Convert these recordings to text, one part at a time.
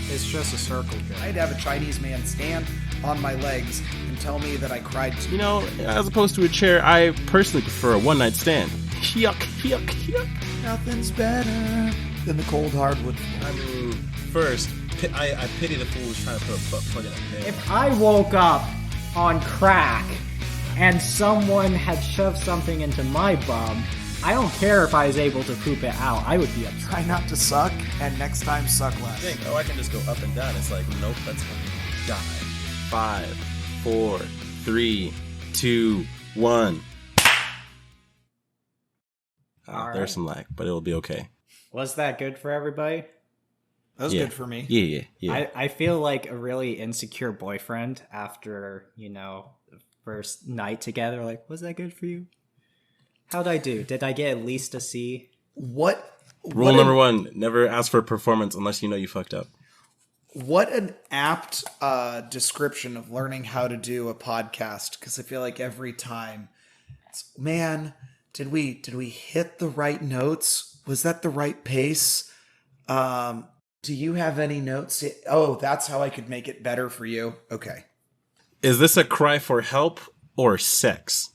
It's just a circle jerk. I'd have a Chinese man stand on my legs and tell me that I cried too. You know, as opposed to a chair, I personally prefer a one-night stand. Yuck, yuck, yuck. Nothing's better than the cold hardwood. I mean, first, I pity the fool who's trying to put a butt plug in a bed. If I woke up on crack and someone had shoved something into my bum, I don't care if I was able to poop it out. I would be upset. Try not to suck, and next time suck less. Think, I can just go up and down. It's like, nope, that's gonna die. 5, 4, 3, 2, 1. All There's right. some lag, but it'll be okay. Was that good for everybody? That was good for me. Yeah. I feel like a really insecure boyfriend after, the first night together. Like, was that good for you? How'd I do? Did I get at least a C? Rule number 1, never ask for a performance unless you know you fucked up. What an apt description of learning how to do a podcast, because I feel like every time, man, did we hit the right notes? Was that the right pace? Do you have any notes? Oh, that's how I could make it better for you. Okay. Is this a cry for help or sex?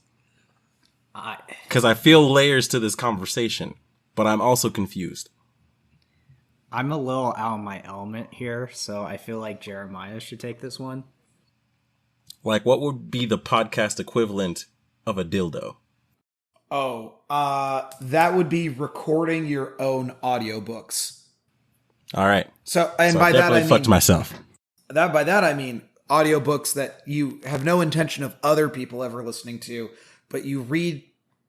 Because I feel layers to this conversation, but I'm also confused. I'm a little out of my element here, so I feel like Jeremiah should take this one. Like, what would be the podcast equivalent of a dildo? Oh, that would be recording your own audiobooks. All right. So, and So by I that definitely I mean fucked myself. By that I mean audiobooks that you have no intention of other people ever listening to, but you read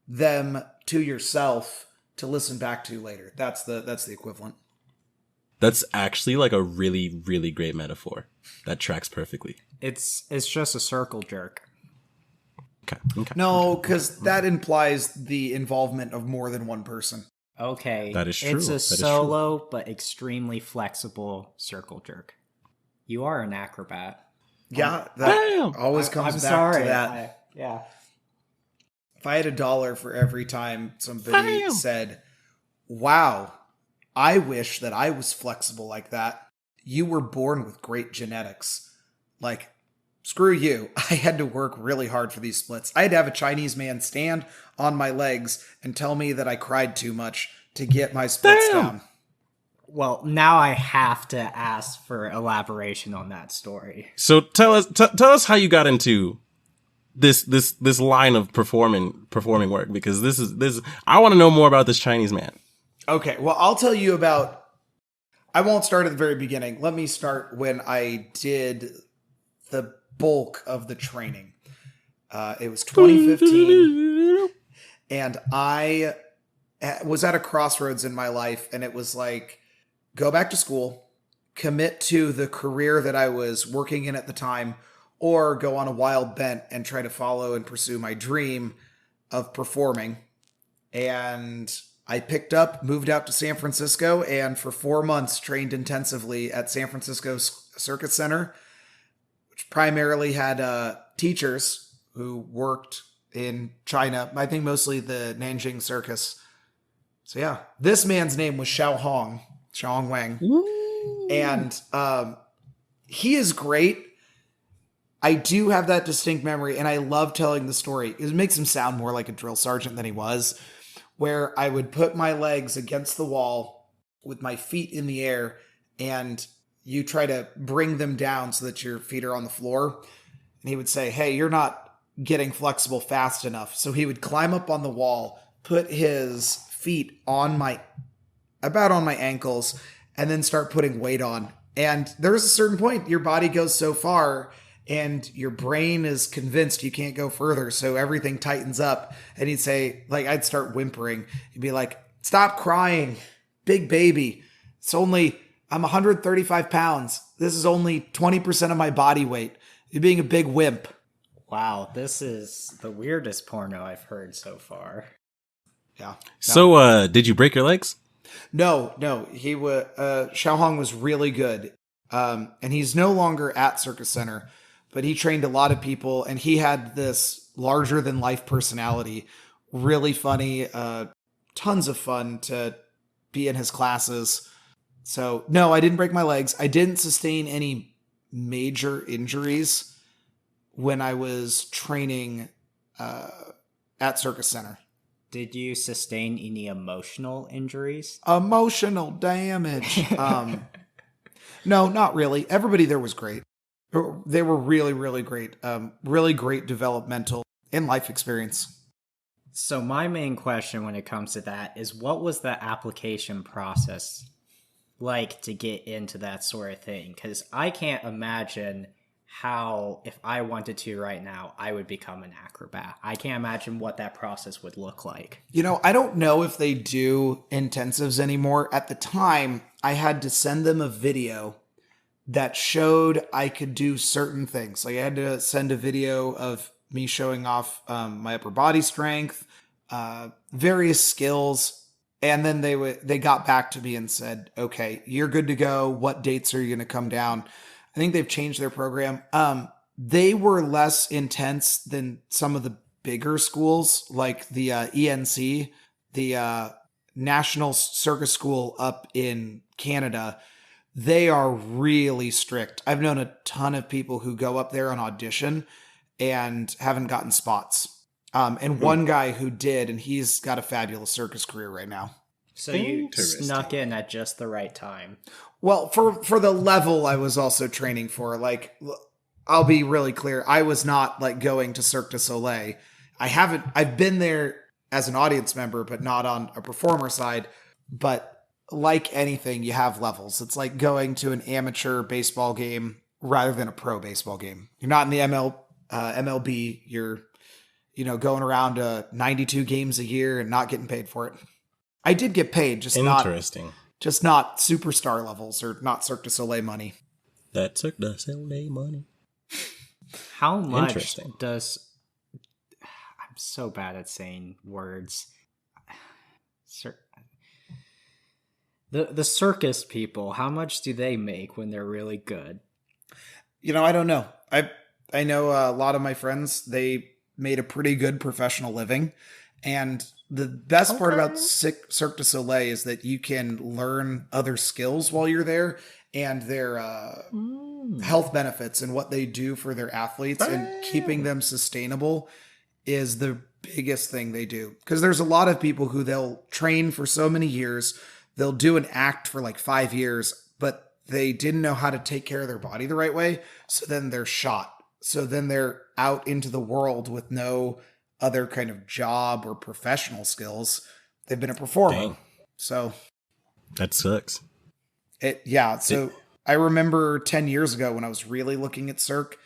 them to yourself to listen back to later. That's the equivalent. That's actually like a really, really great metaphor. That tracks perfectly. It's just a circle jerk. Okay. No, because that implies the involvement of more than one person. Okay. That is true. It's a That is true. solo but extremely flexible circle jerk. You are an acrobat. Yeah, that always comes I'm back sorry. to that. Yeah. If I had $1 for every time somebody said, "Wow, I wish that I was flexible like that. You were born with great genetics." Like, screw you. I had to work really hard for these splits. I had to have a Chinese man stand on my legs and tell me that I cried too much to get my splits down. Well, now I have to ask for elaboration on that story. So tell us how you got into this line of performing work, because this I want to know more about this Chinese man. Okay, well, I'll tell you about... I won't start at the very beginning. Let me start when I did the bulk of the training. It was 2015, and I was at a crossroads in my life, and it was like, go back to school, commit to the career that I was working in at the time, or go on a wild bent and try to follow and pursue my dream of performing. And I moved out to San Francisco, and for 4 months trained intensively at San Francisco Circus Center, which primarily had teachers who worked in China. I think mostly the Nanjing Circus. So yeah, this man's name was Xiao Wang. Ooh. And he is great. I do have that distinct memory, and I love telling the story. It makes him sound more like a drill sergeant than he was, where I would put my legs against the wall with my feet in the air, and you try to bring them down so that your feet are on the floor. And he would say, "Hey, you're not getting flexible fast enough." So he would climb up on the wall, put his feet about on my ankles, and then start putting weight on. And there's a certain point, your body goes so far and your brain is convinced you can't go further. So everything tightens up. And he'd say, like, I'd start whimpering. He'd be like, "Stop crying, big baby. I'm 135 pounds. This is only 20% of my body weight. You're being a big wimp." Wow, this is the weirdest porno I've heard so far. Yeah. So, did you break your legs? No. He was Xiao Hong was really good, and he's no longer at Circus Center, but he trained a lot of people, and he had this larger than life personality. Really funny, tons of fun to be in his classes. So no, I didn't break my legs. I didn't sustain any major injuries when I was training at Circus Center. Did you sustain any emotional injuries? Emotional damage. No, not really. Everybody there was great. They were really, really great. Really great developmental and life experience. So my main question when it comes to that is, what was the application process like to get into that sort of thing? Because I can't imagine how, if I wanted to right now, I would become an acrobat. I can't imagine what that process would look like. You know, I don't know if they do intensives anymore. At the time, I had to send them a video that showed I could do certain things. Like I had to send a video of me showing off my upper body strength, various skills. And then they got back to me and said, okay, you're good to go. What dates are you going to come down? I think they've changed their program. They were less intense than some of the bigger schools, like the ENC, the National Circus School up in Canada. They are really strict. I've known a ton of people who go up there on audition and haven't gotten spots. And one guy who did, and he's got a fabulous circus career right now. So you snuck in at just the right time. Well, for the level I was also training for, like, I'll be really clear. I was not like going to Cirque du Soleil. I've been there as an audience member, but not on a performer side. But like anything, you have levels. It's like going to an amateur baseball game rather than a pro baseball game. You're not in the MLB. You're, going around 92 games a year and not getting paid for it. I did get paid, just not superstar levels or not Cirque du Soleil money. That Cirque du Soleil money. How much does... I'm so bad at saying words. The circus people, how much do they make when they're really good? I don't know. I know a lot of my friends, they made a pretty good professional living. And the best part about Cirque du Soleil is that you can learn other skills while you're there and their health benefits and what they do for their athletes and keeping them sustainable is the biggest thing they do. Because there's a lot of people who they'll train for so many years, they'll do an act for like 5 years, but they didn't know how to take care of their body the right way. So then they're shot. So then they're out into the world with no other kind of job or professional skills. They've been a performer. Dang. So that sucks. I remember 10 years ago when I was really looking at Cirque,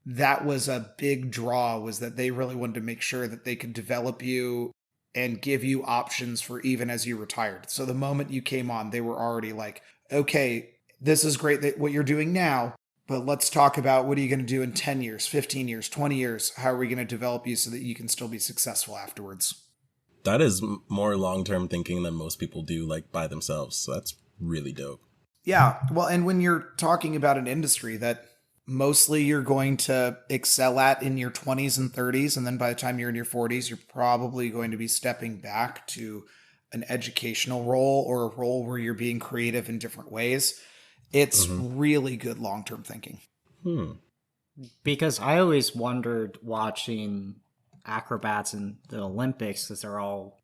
that was a big draw, was that they really wanted to make sure that they could develop you and give you options for even as you retired. So the moment you came on, they were already like, okay, this is great what you're doing now, but let's talk about what are you going to do in 10 years, 15 years, 20 years? How are we going to develop you so that you can still be successful afterwards? That is more long-term thinking than most people do, like by themselves. So that's really dope. Yeah. Well, and when you're talking about an industry that mostly you're going to excel at in your 20s and 30s, and then by the time you're in your 40s, you're probably going to be stepping back to an educational role or a role where you're being creative in different ways. It's really good long-term thinking. Because I always wondered watching acrobats in the Olympics, because they're all,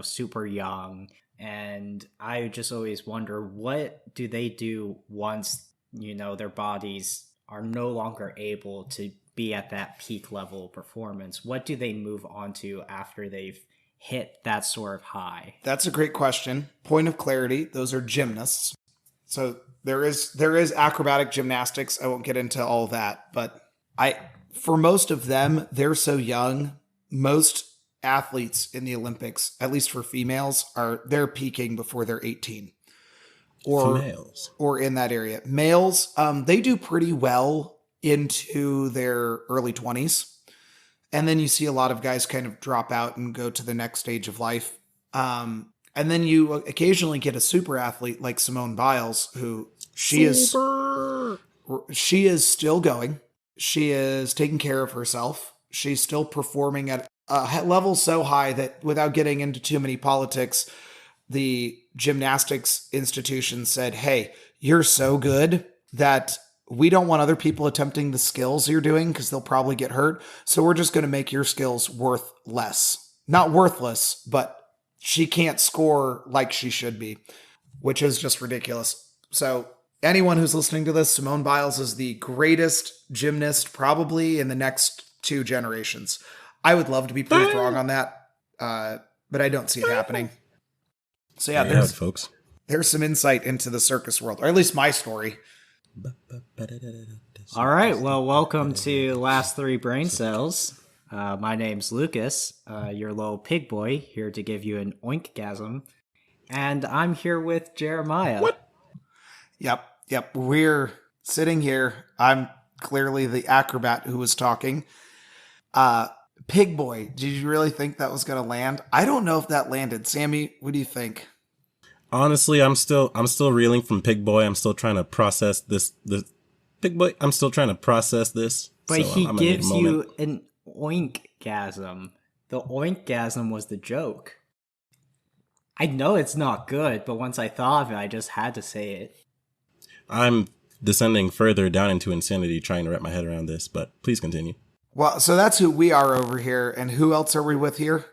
super young. And I just always wonder, what do they do once, their bodies are no longer able to be at that peak level of performance? What do they move on to after they've hit that sort of high? That's a great question. Point of clarity, those are gymnasts. So there is acrobatic gymnastics. I won't get into all that, but for most of them, they're so young. Most athletes in the Olympics, at least for females, they're peaking before they're 18. Or in that area. Males, they do pretty well into their early 20s. And then you see a lot of guys kind of drop out and go to the next stage of life. And then you occasionally get a super athlete like Simone Biles, who she is still going. She is taking care of herself. She's still performing at a level so high that, without getting into too many politics, the gymnastics institution said, hey, you're so good that we don't want other people attempting the skills you're doing because they'll probably get hurt. So we're just going to make your skills worth less. Not worthless, but she can't score like she should be, which is just ridiculous. So anyone who's listening to this, Simone Biles is the greatest gymnast probably in the next 2 generations. I would love to be proved wrong on that, but I don't see it happening. So yeah, there's some insight into the circus world, or at least my story. All right, well, welcome to Last 3 Brain Cells. My name's Lucas, your little pig boy, here to give you an oinkgasm. And I'm here with Jeremiah. What? Yep. We're sitting here. I'm clearly the acrobat who was talking. Pig boy, did you really think that was going to land? I don't know if that landed. Sammy, what do you think? Honestly, I'm still reeling from Pig Boy. I'm still trying to process this. Pig Boy, I'm still trying to process this. But so he gives you an oinkgasm. The oinkgasm was the joke. I know it's not good, but once I thought of it, I just had to say it. I'm descending further down into insanity trying to wrap my head around this, but please continue. Well, so that's who we are over here, and who else are we with here?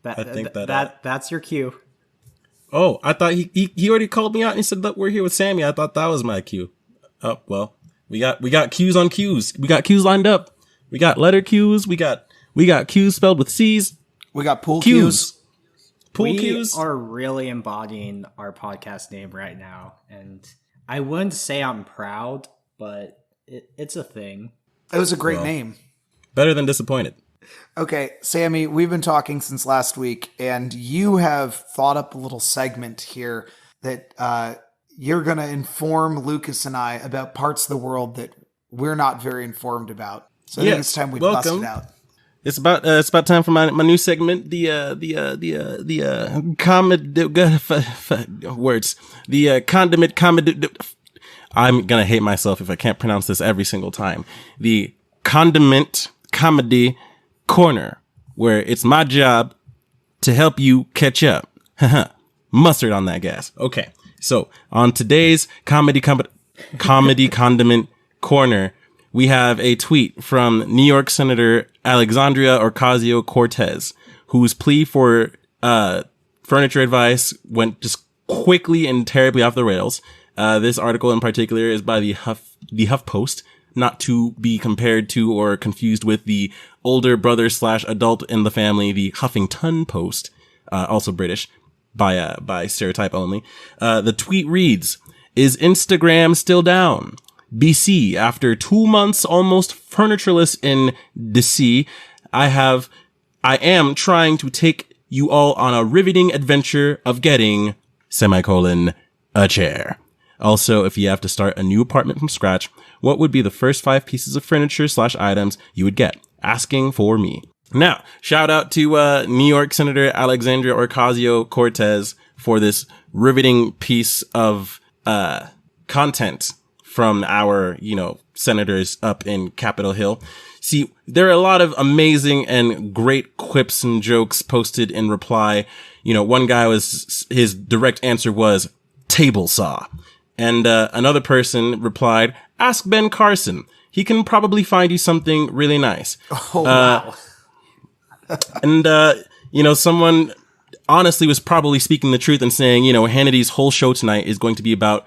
That's your cue. Oh, I thought he already called me out and he said that we're here with Sammy. I thought that was my cue. Oh, well, we got cues on cues. We got cues lined up. We got letter cues. We got cues spelled with C's. We got pool cues. We are really embodying our podcast name right now, and I wouldn't say I'm proud, but it's a thing. It was a great name. Better than disappointed. Okay, Sammy, we've been talking since last week, and you have thought up a little segment here that you're going to inform Lucas and I about parts of the world that we're not very informed about. So I think it's time we bust it out. It's about time for my new segment, the condiment comedy. I'm gonna hate myself if I can't pronounce this every single time. The condiment comedy corner, where it's my job to help you catch up. Mustard on that gas. Okay, so on today's comedy condiment corner, we have a tweet from New York Senator Alexandria Ocasio-Cortez, whose plea for furniture advice went just quickly and terribly off the rails. This article in particular is by the HuffPost, not to be compared to or confused with the older brother / adult in the family, the Huffington Post, also British, by stereotype only. The tweet reads, "Is Instagram still down? BC, after 2 months almost furnitureless in DC, I am trying to take you all on a riveting adventure of getting, a chair. Also, if you have to start a new apartment from scratch, what would be the first 5 pieces of furniture / items you would get? Asking for me." Now, shout out to New York Senator Alexandria Ocasio-Cortez for this riveting piece of content from our, senators up in Capitol Hill. See, there are a lot of amazing and great quips and jokes posted in reply. One guy his direct answer was table saw. And another person replied, "Ask Ben Carson. He can probably find you something really nice." Oh, wow. And, someone honestly was probably speaking the truth and saying, Hannity's whole show tonight is going to be about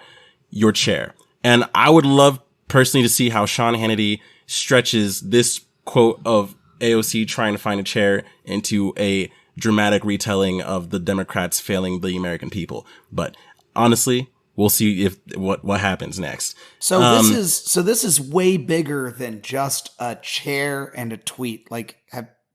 your chair. And I would love personally to see how Sean Hannity stretches this quote of AOC trying to find a chair into a dramatic retelling of the Democrats failing the American people. But honestly, we'll see what happens next. So this is way bigger than just a chair and a tweet. Like,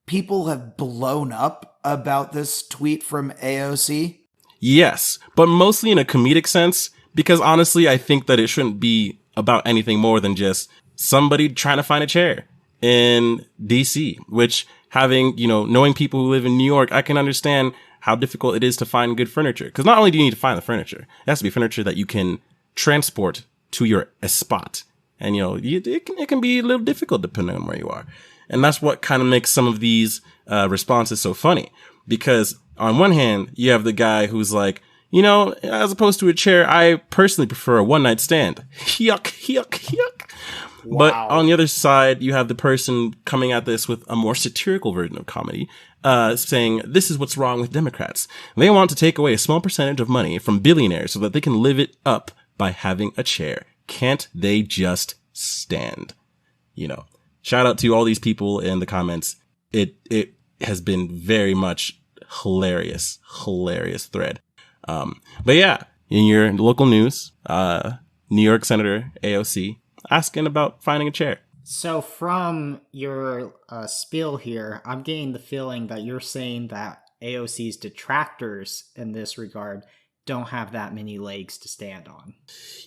people have blown up about this tweet from AOC? Yes, but mostly in a comedic sense, because honestly, I think that it shouldn't be about anything more than just somebody trying to find a chair in DC, which knowing people who live in New York, I can understand how difficult it is to find good furniture. Because not only do you need to find the furniture, it has to be furniture that you can transport to your spot. And, it can be a little difficult depending on where you are. And that's what kind of makes some of these responses so funny. Because on one hand, you have the guy who's like, as opposed to a chair, I personally prefer a one-night stand. Yuck, yuck, yuck. Wow. But on the other side, you have the person coming at this with a more satirical version of comedy, saying, this is what's wrong with Democrats. They want to take away a small percentage of money from billionaires so that they can live it up by having a chair. Can't they just stand? Shout out to all these people in the comments. It has been very much hilarious thread. But yeah, in your local news, New York Senator AOC asking about finding a chair. So from your spiel here, I'm getting the feeling that you're saying that AOC's detractors in this regard don't have that many legs to stand on.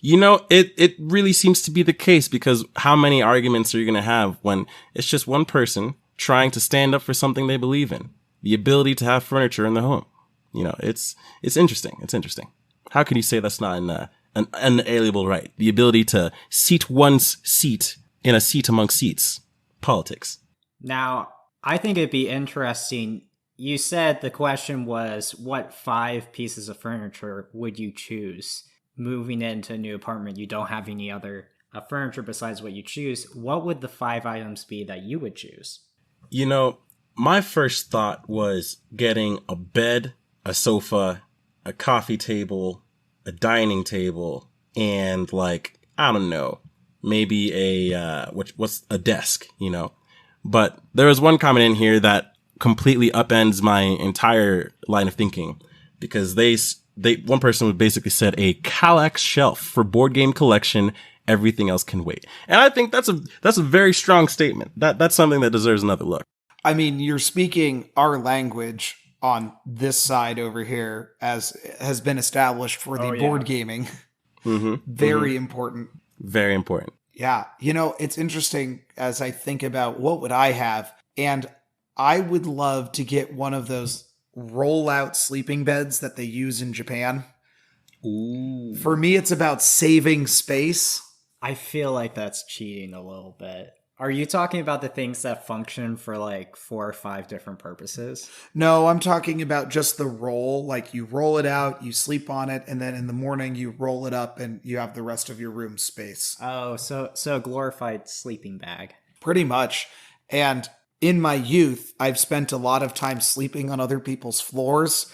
It really seems to be the case, because how many arguments are you going to have when it's just one person trying to stand up for something they believe in? The ability to have furniture in the home. It's interesting. It's interesting. How can you say that's not an unalienable right? The ability to seat one's seat in a seat among seats. Politics. Now, I think it'd be interesting. You said the question was, what 5 pieces of furniture would you choose? Moving into a new apartment, you don't have any other furniture besides what you choose. What would the 5 items be that you would choose? My first thought was getting a bed, a sofa, a coffee table, a dining table, and I don't know, maybe what's a desk, But there was one comment in here that completely upends my entire line of thinking, because one person would basically said a Kallax shelf for board game collection. Everything else can wait. And I think that's a very strong statement. That's something that deserves another look. I mean, you're speaking our language on this side over here, as has been established for the board gaming. Mm-hmm. Very important. Very important. Yeah. It's interesting as I think about what would I have. And I would love to get one of those roll-out sleeping beds that they use in Japan. Ooh. For me, it's about saving space. I feel like that's cheating a little bit. Are you talking about the things that function for 4 or 5 different purposes? No, I'm talking about just the roll. You roll it out, you sleep on it, and then in the morning you roll it up and you have the rest of your room space. Oh, so a glorified sleeping bag. Pretty much. And in my youth, I've spent a lot of time sleeping on other people's floors.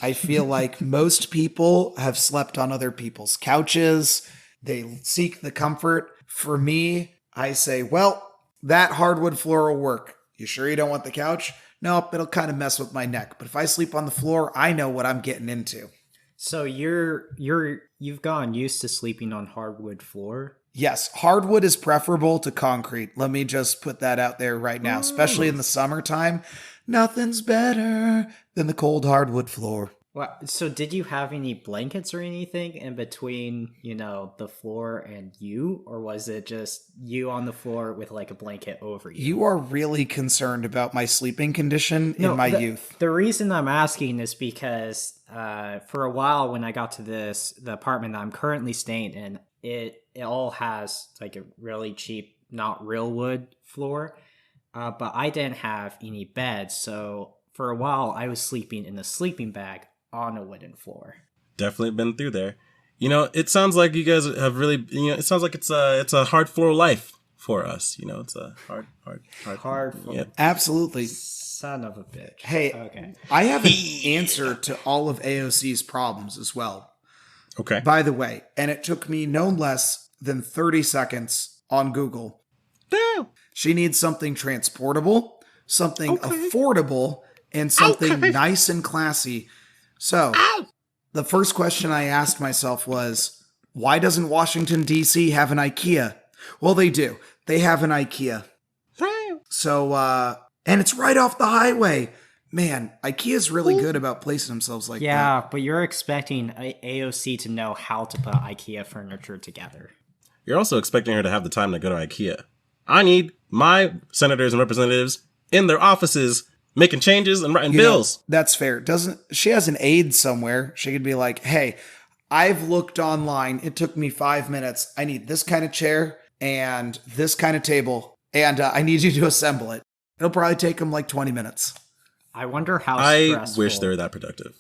I feel like most people have slept on other people's couches. They seek the comfort. For me, I say, well, that hardwood floor will work. You sure you don't want the couch? Nope, it'll kind of mess with my neck. But if I sleep on the floor, I know what I'm getting into. So you've gotten used to sleeping on hardwood floor? Yes, hardwood is preferable to concrete. Let me just put that out there right now, especially in the summertime. Nothing's better than the cold hardwood floor. Well, so did you have any blankets or anything in between, the floor and you? Or was it just you on the floor with a blanket over you? You are really concerned about my sleeping condition in my youth. The reason I'm asking is because for a while when I got to the apartment that I'm currently staying in, it all has a really cheap, not real wood floor. But I didn't have any beds. So for a while I was sleeping in a sleeping bag on a wooden floor. Definitely been through there. It sounds like you guys have really, it sounds like it's a hard floor life for us. It's a hard floor. Yeah. Absolutely. Son of a bitch. Hey, okay. I have an answer to all of AOC's problems as well. Okay. By the way, and it took me no less than 30 seconds on Google. Damn. She needs something transportable, something affordable, and something nice and classy. So, the first question I asked myself was, why doesn't Washington, D.C. have an IKEA? Well, they do. They have an IKEA. So, and it's right off the highway. Man, IKEA's really good about placing themselves like that. Yeah, but you're expecting AOC to know how to put IKEA furniture together. You're also expecting her to have the time to go to IKEA. I need my senators and representatives in their offices making changes and writing bills. That's fair. She has an aide somewhere. She could be like, hey, I've looked online. It took me 5 minutes. I need this kind of chair and this kind of table. And I need you to assemble it. It'll probably take them 20 minutes. I wonder how I stressful. wish they were that productive.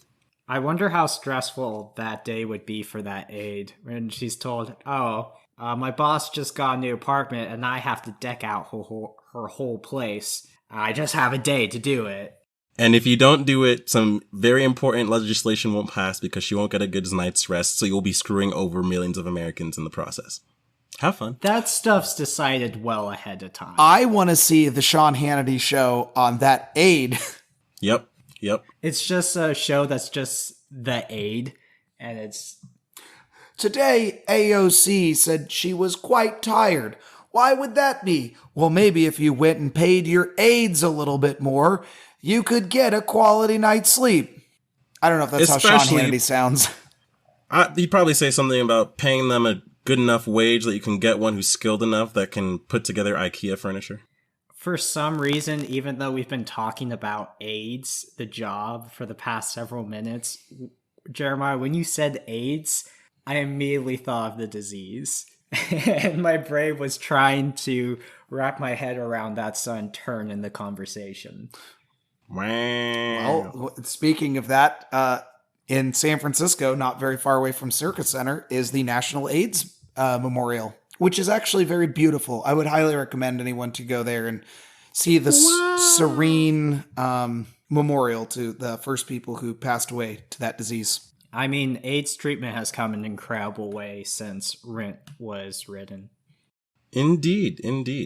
I wonder how stressful that day would be for that aide when she's told, "Oh, my boss just got a new apartment, and I have to deck out her whole place. I just have a day to do it." And if you don't do it, some very important legislation won't pass because she won't get a good night's rest, so you'll be screwing over millions of Americans in the process. Have fun. That stuff's decided well ahead of time. I want to see the Sean Hannity show on that aide. Yep. It's just a show that's just the aide, and it's... Today, AOC said she was quite tired. Why would that be? Well, maybe if you went and paid your aides a little bit more, you could get a quality night's sleep. I don't know if that's how Sean Hannity sounds. He'd probably say something about paying them a good enough wage that you can get one who's skilled enough that can put together IKEA furniture. For some reason, even though we've been talking about AIDS, the job, for the past several minutes, Jeremiah, when you said AIDS, I immediately thought of the disease. And my brain was trying to wrap my head around that sudden turn in the conversation. Well, speaking of that, in San Francisco, not very far away from Circus Center, is the National AIDS Memorial, which is actually very beautiful. I would highly recommend anyone to go there and see the serene memorial to the first people who passed away to that disease. I mean, AIDS treatment has come in an incredible way since Rent was written. Indeed.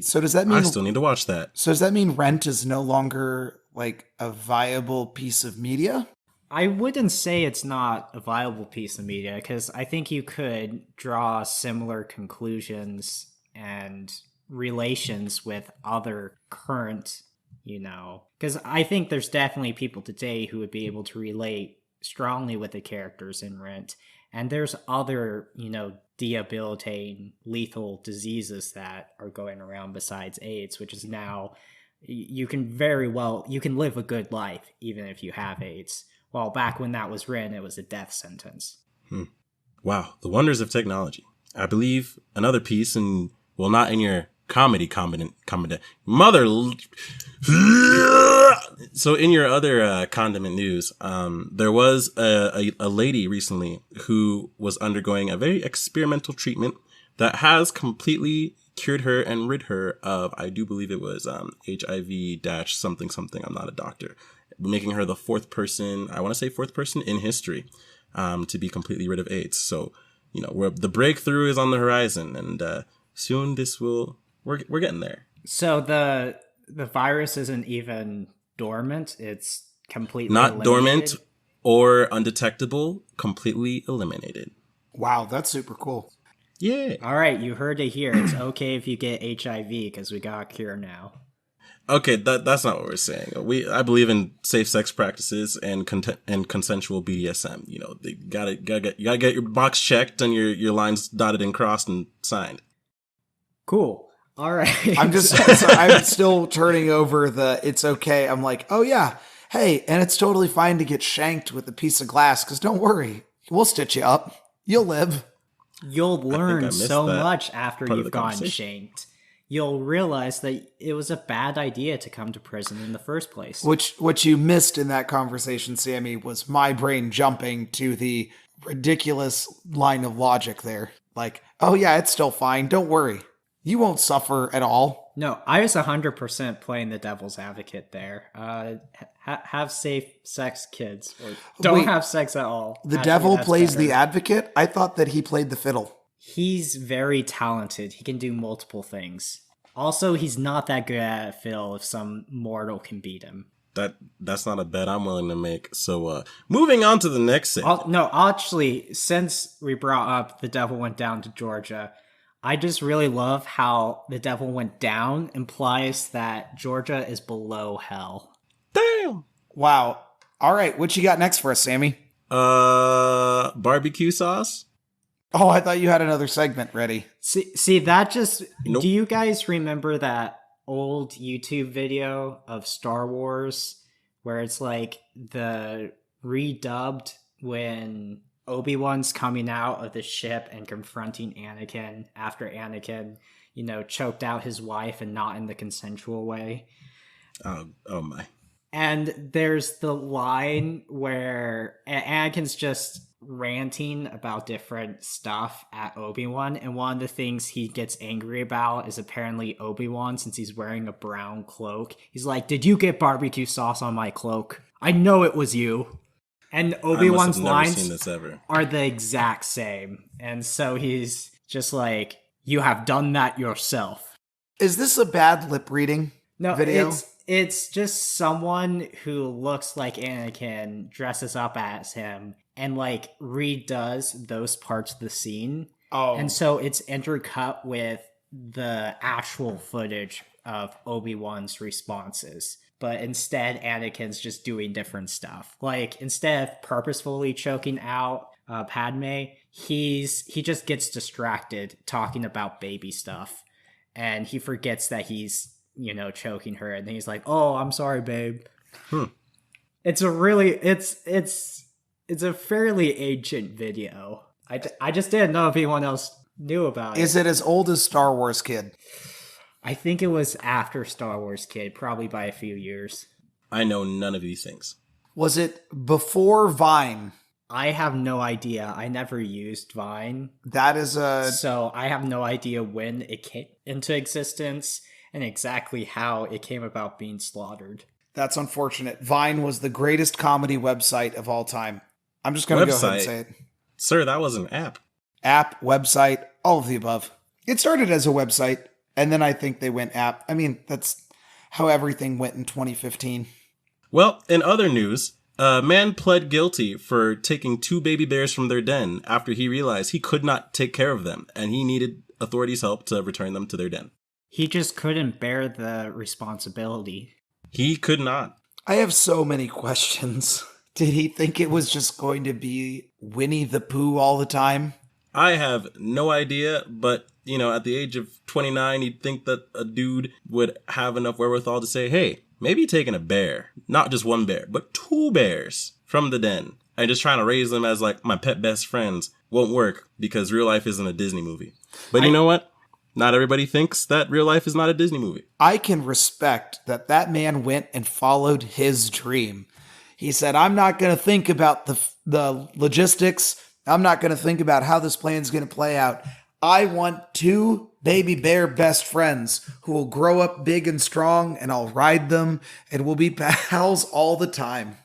So does that mean I still need to watch that? So does that mean Rent is no longer like a viable piece of media? I wouldn't say it's not a viable piece of media, because I think you could draw similar conclusions and relations with other current, because I think there's definitely people today who would be able to relate strongly with the characters in Rent. And there's other, debilitating, lethal diseases that are going around besides AIDS, which is now, you can live a good life even if you have AIDS. Well, back when that was written, it was a death sentence. Wow, the wonders of technology. I believe another piece, and well, not in your comedy. Mother. So in your other condiment news, there was a lady recently who was undergoing a very experimental treatment that has completely cured her and rid her of, I do believe it was HIV-something. I'm not a doctor. Making her the fourth person in history to be completely rid of AIDS. So, the breakthrough is on the horizon, and soon we're getting there. So the virus isn't even dormant; it's completely not eliminated? Dormant or undetectable, completely eliminated. Wow, that's super cool. Yeah. All right, you heard it here. It's okay if you get HIV because we got a cure now. Okay, that's not what we're saying. I believe in safe sex practices and consensual BDSM. You gotta get your box checked and your lines dotted and crossed and signed. Cool. All right. I'm still turning over it's okay. I'm like, oh yeah, hey, and it's totally fine to get shanked with a piece of glass, because don't worry, we'll stitch you up. You'll live. You'll learn so much after part of you've the gotten conversation. shanked. You'll realize that it was a bad idea to come to prison in the first place. What you missed in that conversation, Sammy, was my brain jumping to the ridiculous line of logic there. Like, oh yeah, it's still fine. Don't worry. You won't suffer at all. No, I was 100% playing the devil's advocate there. Have safe sex, kids. Or don't have sex at all. The Actually, devil that's plays better. the advocate? I thought that he played the fiddle. He's very talented. He can do multiple things. Also, he's not that good at fiddle if some mortal can beat him. That's not a bet I'm willing to make. So, moving on to the next segment. No, actually, since we brought up The Devil Went Down to Georgia, I just really love how The Devil Went Down implies that Georgia is below hell. Damn! Wow. All right, what you got next for us, Sammy? Barbecue sauce? Oh, I thought you had another segment ready. See that just... Nope. Do you guys remember that old YouTube video of Star Wars where it's like the redubbed when Obi-Wan's coming out of the ship and confronting Anakin after Anakin, choked out his wife and not in the consensual way? Oh my. And there's the line where Anakin's just ranting about different stuff at Obi-Wan, and one of the things he gets angry about is apparently Obi-Wan, since he's wearing a brown cloak. He's like, "Did you get barbecue sauce on my cloak? I know it was you." And Obi-Wan's lines are the exact same. And so he's just like, "You have done that yourself." Is this a bad lip reading video? It's just someone who looks like Anakin, dresses up as him, and like redoes those parts of the scene. Oh. And so it's intercut with the actual footage of Obi-Wan's responses. But instead, Anakin's just doing different stuff. Like, instead of purposefully choking out Padme, he just gets distracted talking about baby stuff. And he forgets that he's, choking her. And then he's like, "Oh, I'm sorry, babe." It's a really, it's a fairly ancient video. I just didn't know if anyone else knew about it. Is it as old as Star Wars Kid? I think it was after Star Wars Kid, probably by a few years. I know none of these things. Was it before Vine? I have no idea. I never used Vine. That is So I have no idea when it came into existence and exactly how it came about being slaughtered. That's unfortunate. Vine was the greatest comedy website of all time. I'm just going to go ahead and say it. Sir, that was an app. App, website, all of the above. It started as a website, and then I think they went app. I mean, that's how everything went in 2015. Well, in other news, a man pled guilty for taking 2 baby bears from their den after he realized he could not take care of them, and he needed authorities' help to return them to their den. He just couldn't bear the responsibility. He could not. I have so many questions. Did he think it was just going to be Winnie the Pooh all the time? I have no idea, but, at the age of 29, you'd think that a dude would have enough wherewithal to say, "Hey, maybe taking a bear, not just one bear, but 2 bears from the den, and just trying to raise them as, like, my pet best friends won't work because real life isn't a Disney movie." But you know what? Not everybody thinks that real life is not a Disney movie. I can respect that man went and followed his dream. He said, "I'm not going to think about the logistics. I'm not going to think about how this plan's going to play out. I want 2 baby bear best friends who will grow up big and strong, and I'll ride them, and we'll be pals all the time."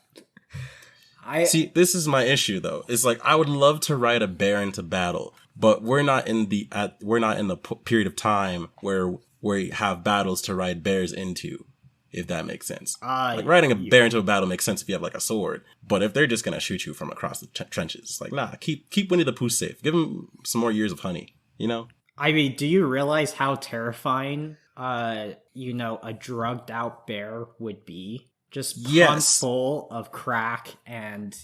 See, this is my issue, though. It's like, I would love to ride a bear into battle, but we're not in the period of time where we have battles to ride bears into, if that makes sense. Like, riding a bear into a battle makes sense if you have, like, a sword, but if they're just gonna shoot you from across the trenches, it's like, nah, keep Winnie the Pooh safe. Give him some more years of honey, I mean, do you realize how terrifying, a drugged out bear would be? Just pumped full of crack and,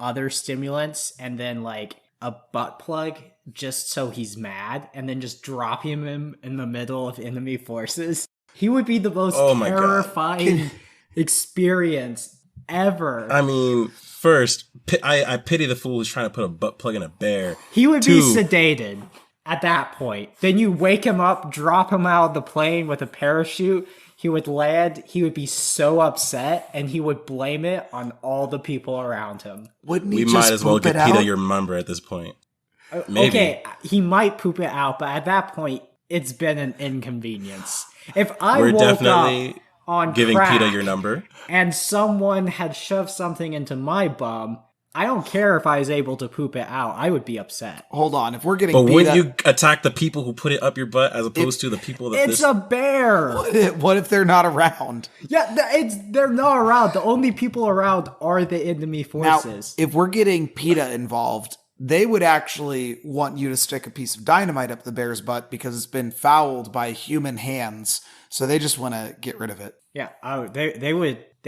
other stimulants, and then, like, a butt plug just so he's mad, and then just drop him in the middle of enemy forces. He would be the most terrifying experience ever. I mean, first, I pity the fool who's trying to put a butt plug in a bear. He would be sedated at that point. Then you wake him up, drop him out of the plane with a parachute. He would land. He would be so upset, and he would blame it on all the people around him. Wouldn't he We just might as well poop it get PETA out? your member at this point. Maybe. Okay, he might poop it out, but at that point, it's been an inconvenience. If I We're woke definitely up on giving crack PETA your number, and someone had shoved something into my bum, I don't care if I was able to poop it out. I would be upset. Hold on, if we're getting but PETA, wouldn't you attack the people who put it up your butt as opposed to the people that It's a bear. what if they're not around? Yeah, they're not around. The only people around are the enemy Now, forces. if we're getting PETA involved, they would actually want you to stick a piece of dynamite up the bear's butt because it's been fouled by human hands. So they just want to get rid of it. Yeah, they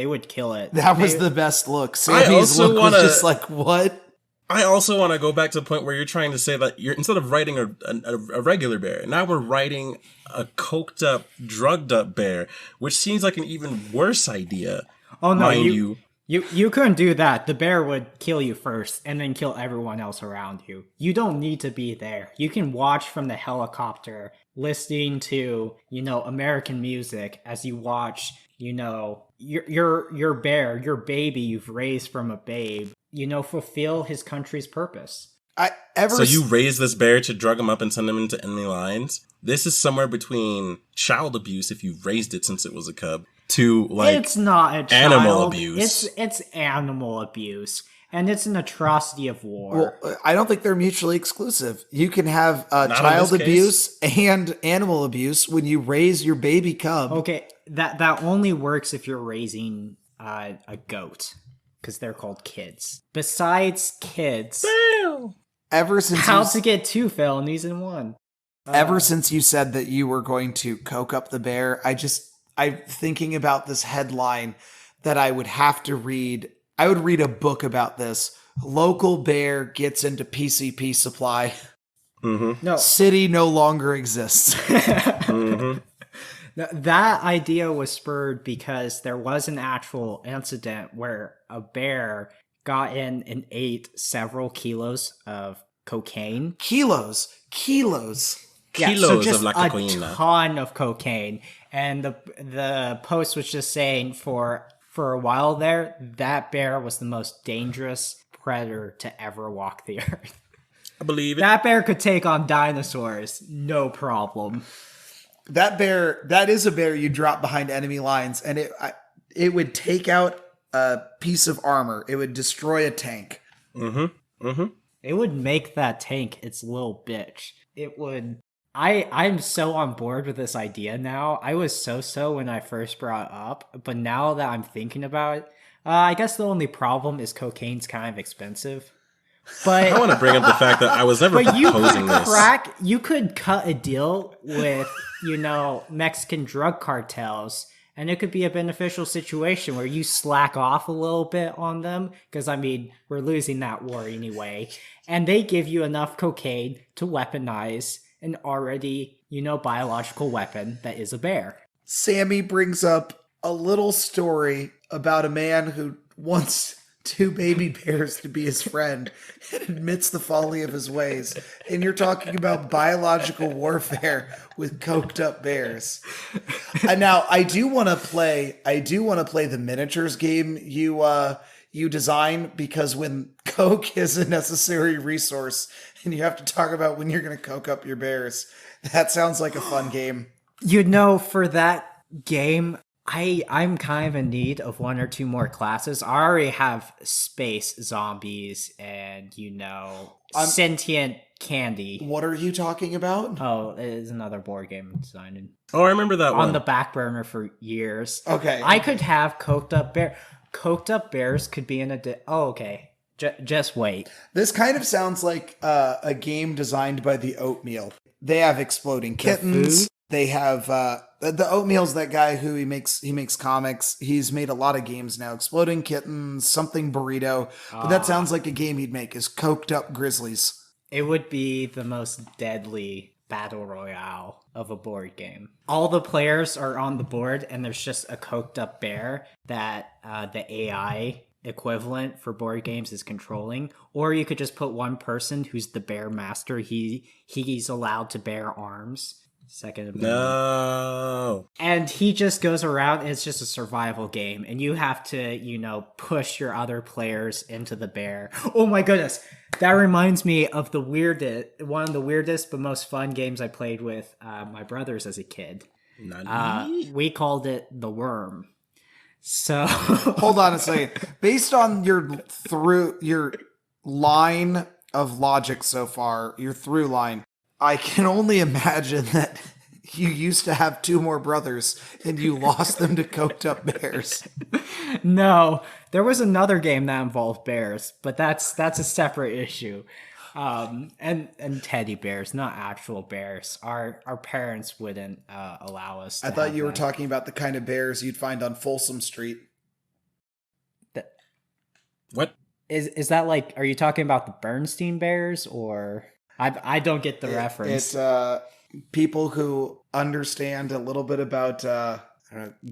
would kill it. That was the best look. Sammy's look was just like, what? I also want to go back to the point where you're trying to say that you're instead of riding a regular bear, now we're riding a coked up, drugged up bear, which seems like an even worse idea. Oh no, you You couldn't do that. The bear would kill you first and then kill everyone else around you. You don't need to be there. You can watch from the helicopter, listening to, American music as you watch, your bear, your baby you've raised from a babe, fulfill his country's purpose. So you raise this bear to drug him up and send him into enemy lines? This is somewhere between child abuse, if you've raised it since it was a cub, to it's not a child. Animal abuse. It's animal abuse, and it's an atrocity of war. Well, I don't think they're mutually exclusive. You can have child abuse and animal abuse when you raise your baby cub. Okay, that only works if you're raising a goat, because they're called kids. Besides kids, ever since how to get 2 felonies in 1. Ever since you said that you were going to coke up the bear, I'm thinking about this headline that I would have to read. I would read a book about this. Local bear gets into PCP supply. Mm-hmm. No. City no longer exists. Mm-hmm. That idea was spurred because there was an actual incident where a bear got in and ate several kilos of cocaine. Kilos. Yeah, Kilos so just of la cocaína. A ton of cocaine. And the post was just saying for a while there, that bear was the most dangerous predator to ever walk the earth. I believe it. That bear could take on dinosaurs, no problem. That is a bear you drop behind enemy lines, and it would take out a piece of armor. It would destroy a tank. Mm-hmm. Mm-hmm. It would make that tank its little bitch. It would. I'm so on board with this idea now. I was so when I first brought it up, but now that I'm thinking about it, I guess the only problem is cocaine's kind of expensive. But I want to bring up the fact that I was never proposing this. You could cut a deal with, Mexican drug cartels, and it could be a beneficial situation where you slack off a little bit on them, because, we're losing that war anyway, and they give you enough cocaine to weaponize an already, biological weapon that is a bear. Sammy brings up a little story about a man who wants 2 baby bears to be his friend and admits the folly of his ways. And you're talking about biological warfare with coked up bears. And now I do want to play the miniatures game you design, because when coke is a necessary resource and you have to talk about when you're going to coke up your bears, that sounds like a fun game. For that game, I'm kind of in need of 1 or 2 more classes. I already have space zombies and, sentient candy. What are you talking about? Oh, it is another board game I'm designing. Oh, I remember that one. On the back burner for years. Okay. I could have coked up bear. Coked up bears could be in a... Oh, okay. Just wait. This kind of sounds like a game designed by the Oatmeal. They have exploding kittens. They have the Oatmeal's that guy who he makes comics. He's made a lot of games now. Exploding Kittens, something burrito. But that sounds like a game he'd make, is coked up grizzlies. It would be the most deadly battle royale of a board game. All the players are on the board and there's just a coked up bear that the AI equivalent for board games is controlling, or you could just put one person who's the bear master. He's allowed to bear arms. Second Amendment. No. And he just goes around, and it's just a survival game, and you have to, push your other players into the bear. Oh my goodness. That reminds me of one of the weirdest but most fun games I played with my brothers as a kid. We called it The Worm. So hold on a second. Based on your line of logic so far, your through line, I can only imagine that you used to have 2 more brothers and you lost them to coked up bears. No, there was another game that involved bears, but that's a separate issue. And teddy bears, not actual bears. Our parents wouldn't allow us. I thought you were talking about the kind of bears you'd find on Folsom Street. What? Is that like? Are you talking about the Bernstein Bears, or I don't get the reference? It's people who understand a little bit about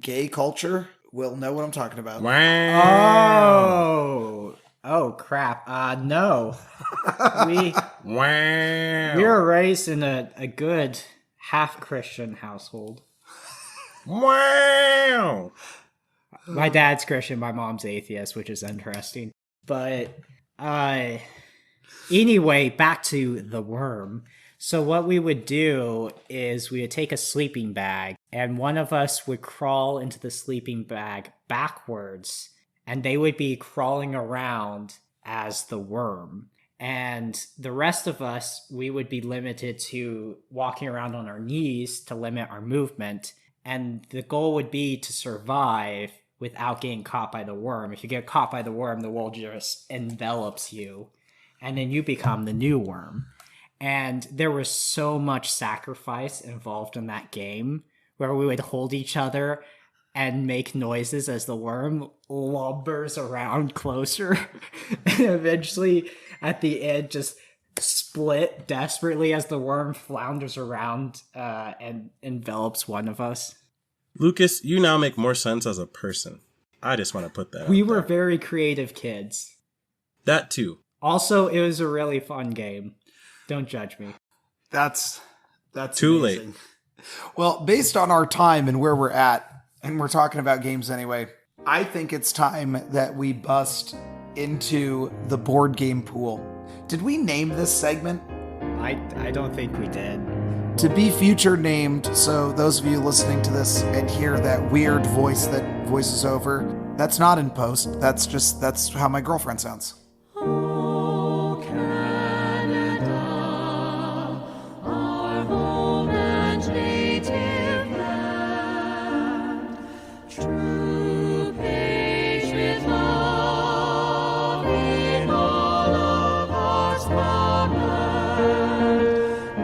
gay culture will know what I'm talking about. Wow. Oh crap. No. We Wow. were raised in a good half Christian household. Wow. My dad's Christian, my mom's atheist, which is interesting. But anyway, back to the worm. So what we would do is we would take a sleeping bag, and one of us would crawl into the sleeping bag backwards, and they would be crawling around as the worm. And the rest of us, we would be limited to walking around on our knees to limit our movement. And the goal would be to survive without getting caught by the worm. If you get caught by the worm just envelops you, and then you become the new worm. And there was so much sacrifice involved in that game, where we would hold each other and make noises as the worm lumbers around closer. And eventually, at the end, just split desperately as the worm flounders around and envelops one of us. Lucas, you now make more sense as a person. I just want to put that We out were there. very creative kids. That too. Also, it was a really fun game. Don't judge me. That's Too amazing. late. Well, based on our time and where we're at, and we're talking about games anyway, I think it's time that we bust into the board game pool. Did we name this segment? I don't think we did. To be future named, so those of you listening to this and hear that weird voice that voices over, that's not in post. That's how my girlfriend sounds. Oh, Canada, our home and native land, true patriot love in all of us command.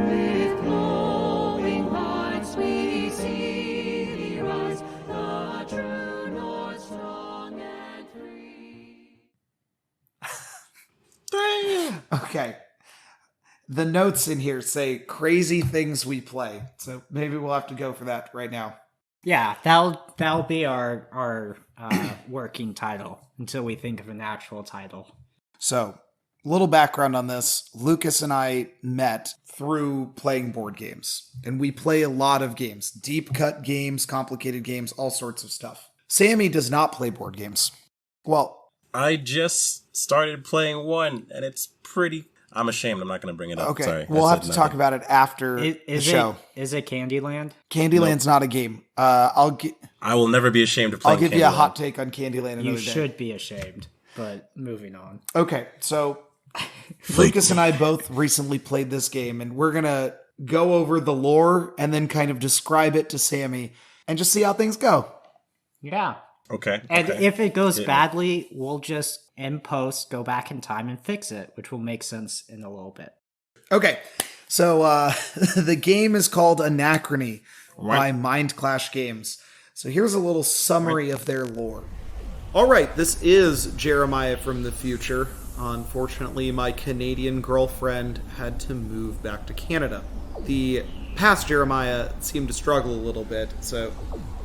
With glowing hearts we see thee rise, the true North strong and free. Damn. Okay. The notes in here say crazy things we play. So maybe we'll have to go for that right now. Yeah, that'll be our working title until we think of an actual title. So, little background on this. Lucas and I met through playing board games. And we play a lot of games. Deep cut games, complicated games, all sorts of stuff. Sammy does not play board games. Well, I just started playing one, and it's pretty... I'm ashamed. I'm not going to bring it up. okay. Sorry. We'll I have said to talk nothing. about it after the show. Is it Candyland? Candyland's not a game. I'll I will never be ashamed of playing give you a Candyland. hot take on Candyland another You day. should be ashamed. But moving on. Okay, so Lucas and I both recently played this game, and we're gonna go over the lore and then kind of describe it to Sammy and just see how things go. Yeah. Okay. And okay. if it goes Yeah. badly, we'll just in post go back in time and fix it, which will make sense in a little bit. Okay, so the game is called Anachrony by Right. Mind Clash Games. So here's a little summary of their lore. All right, this is Jeremiah from the future. Unfortunately, my Canadian girlfriend had to move back to Canada. The past Jeremiah seemed to struggle a little bit, so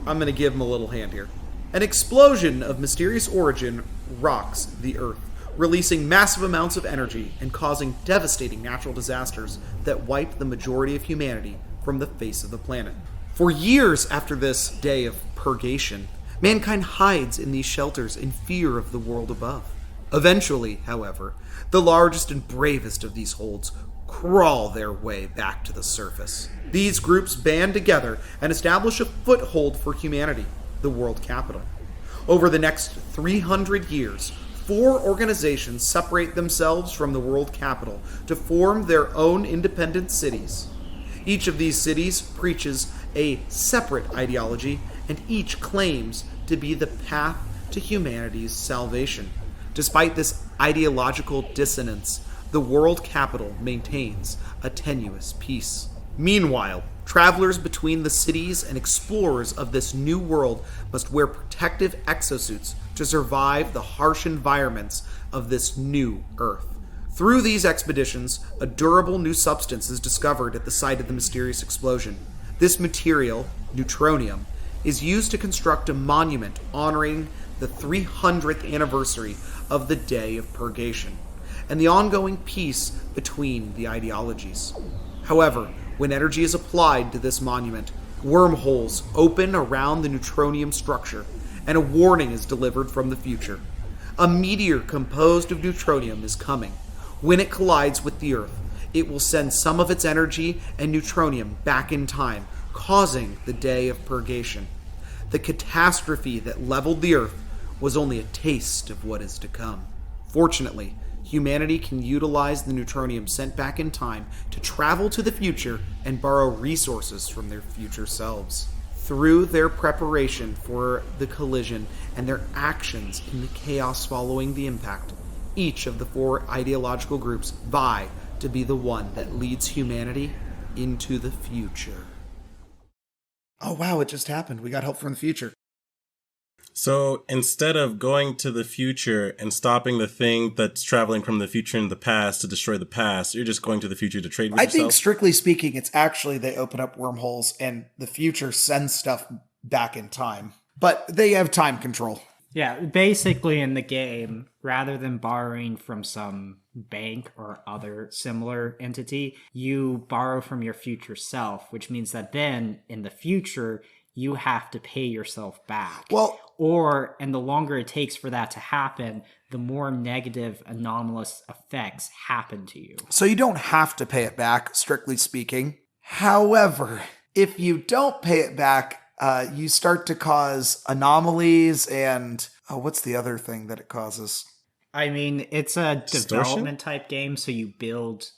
I'm going to give him a little hand here. An explosion of mysterious origin rocks the Earth, releasing massive amounts of energy and causing devastating natural disasters that wipe the majority of humanity from the face of the planet. For years after this day of purgation, mankind hides in these shelters in fear of the world above. Eventually, however, the largest and bravest of these holds crawl their way back to the surface. These groups band together and establish a foothold for humanity, the world capital. Over the next 300 years, 4 organizations separate themselves from the world capital to form their own independent cities. Each of these cities preaches a separate ideology, and each claims to be the path to humanity's salvation. Despite this ideological dissonance, the world capital maintains a tenuous peace. Meanwhile, travelers between the cities and explorers of this new world must wear protective exosuits to survive the harsh environments of this new Earth. Through these expeditions, a durable new substance is discovered at the site of the mysterious explosion. This material, neutronium, is used to construct a monument honoring the 300th anniversary of the Day of Purgation and the ongoing peace between the ideologies. However, when energy is applied to this monument, wormholes open around the neutronium structure, and a warning is delivered from the future. A meteor composed of neutronium is coming. When it collides with the Earth, it will send some of its energy and neutronium back in time, causing the Day of Purgation. The catastrophe that leveled the Earth was only a taste of what is to come. Fortunately, humanity can utilize the neutronium sent back in time to travel to the future and borrow resources from their future selves. Through their preparation for the collision and their actions in the chaos following the impact, each of the 4 ideological groups vie to be the one that leads humanity into the future. Oh wow, it just happened. We got help from the future. So instead of going to the future and stopping the thing that's traveling from the future in the past to destroy the past, you're just going to the future to trade with yourself? I think, strictly speaking, it's actually they open up wormholes and the future sends stuff back in time. But they have time control. Yeah, basically in the game, rather than borrowing from some bank or other similar entity, you borrow from your future self, which means that then in the future, you have to pay yourself back. And the longer it takes for that to happen, the more negative anomalous effects happen to you. So you don't have to pay it back, strictly speaking. However, if you don't pay it back, you start to cause anomalies and... what's the other thing that it causes? I mean, it's a Distortion? development type game, so you build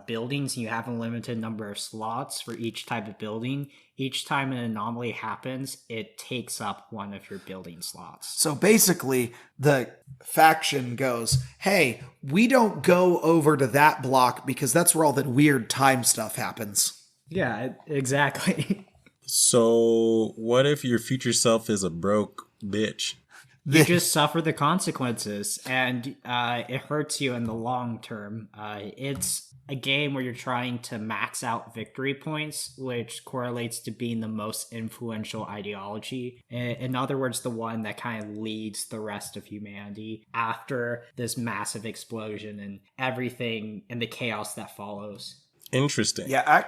buildings and you have a limited number of slots for each type of building. Each time an anomaly happens, it takes up one of your building slots. So basically, the faction goes, hey, we don't go over to that block because that's where all the weird time stuff happens. Yeah, exactly. So what if your future self is a broke bitch? You just suffer the consequences, and it hurts you in the long term. It's a game where you're trying to max out victory points, which correlates to being the most influential ideology. In other words, the one that kind of leads the rest of humanity after this massive explosion and everything and the chaos that follows. Interesting. Yeah,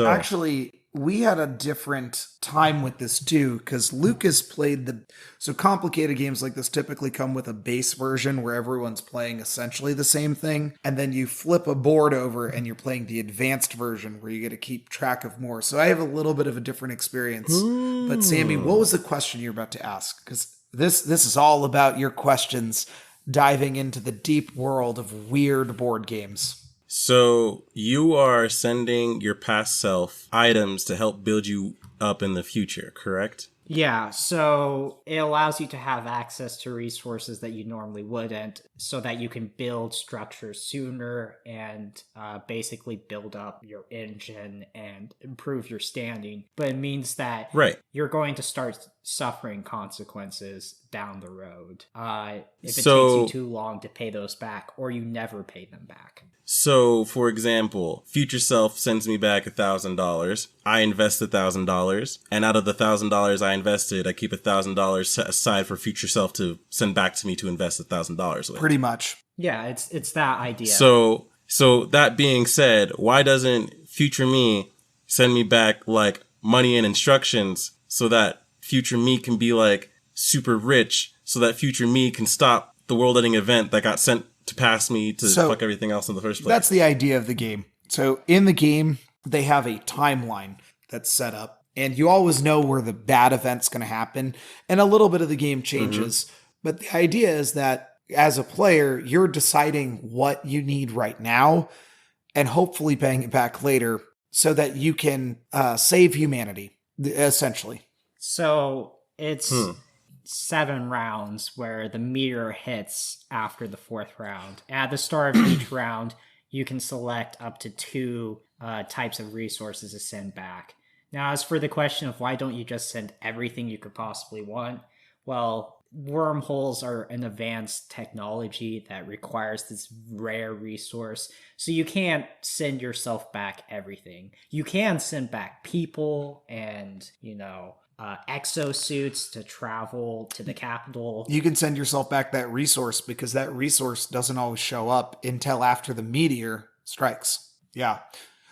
actually, we had a different time with this too, because Lucas played so complicated games like this typically come with a base version where everyone's playing essentially the same thing, and then you flip a board over and you're playing the advanced version where you get to keep track of more. So I have a little bit of a different experience. But Sammy, what was the question you're about to ask? Because this is all about your questions diving into the deep world of weird board games. So you are sending your past self items to help build you up in the future, correct? Yeah, so it allows you to have access to resources that you normally wouldn't, so that you can build structures sooner and basically build up your engine and improve your standing. But it means that you're going to start suffering consequences down the road if it takes you too long to pay those back, or you never pay them back. So, for example, future self sends me back $1,000. I invest $1,000, and out of the $1,000 I invested, I keep $1,000 set aside for future self to send back to me to invest $1,000 with. Pretty much. Yeah, it's that idea. So that being said, why doesn't future me send me back like money and instructions so that future me can be like super rich, so that future me can stop the world-ending event that got sent to pass me to fuck everything else in the first place? That's the idea of the game. So in the game, they have a timeline that's set up, and you always know where the bad event's going to happen, and a little bit of the game changes. But the idea is that as a player, you're deciding what you need right now and hopefully paying it back later so that you can save humanity, essentially. So it's 7 rounds where the meteor hits after the 4th round. At the start of each round, you can select up to 2 types of resources to send back. Now, as for the question of why don't you just send everything you could possibly want, well, wormholes are an advanced technology that requires this rare resource. So you can't send yourself back everything. You can send back people and, exosuits to travel to the capital. You can send yourself back that resource because that resource doesn't always show up until after the meteor strikes. Yeah.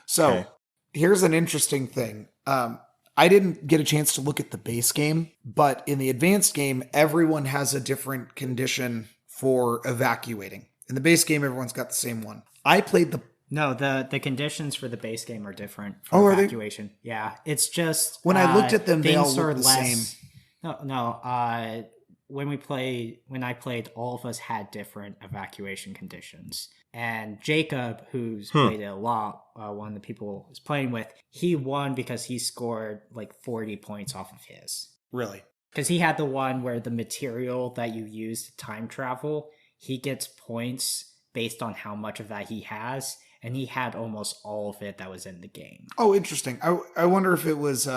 So Okay. here's an interesting thing. I didn't get a chance to look at the base game, but in the advanced game, everyone has a different condition for evacuating. In the base game, everyone's got the same one. I played the No, the conditions for the base game are different Oh, for are they? evacuation. Yeah, it's just When I looked at them, they all things looked are the less- same. No. When I played, all of us had different evacuation conditions. And Jacob, who's played it a lot, one of the people I was playing with, he won because he scored like 40 points off of his. Really? Because he had the one where the material that you use to time travel, he gets points based on how much of that he has, and he had almost all of it that was in the game. Oh, interesting. I wonder if it was...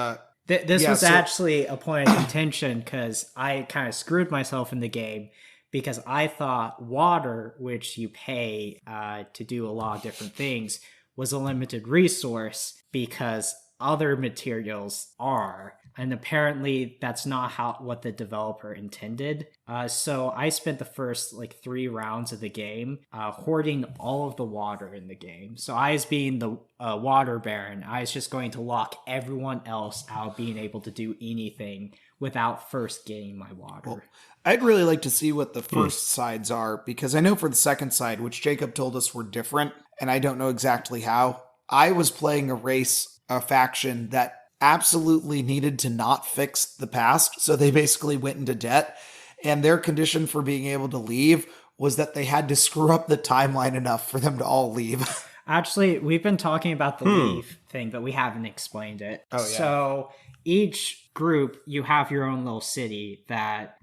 This Yeah, was so- actually a point of contention because I kind of screwed myself in the game because I thought water, which you pay to do a lot of different things, was a limited resource because other materials are. And apparently that's not what the developer intended. So I spent the first 3 rounds of the game hoarding all of the water in the game. So I, as being the water baron, I was just going to lock everyone else out being able to do anything without first getting my water. Well, I'd really like to see what the first sides are, because I know for the second side, which Jacob told us were different, and I don't know exactly how. I was playing a faction that absolutely needed to not fix the past, so they basically went into debt, and their condition for being able to leave was that they had to screw up the timeline enough for them to all leave. Actually, we've been talking about the leave thing, but we haven't explained it. Oh, yeah. So each group, you have your own little city that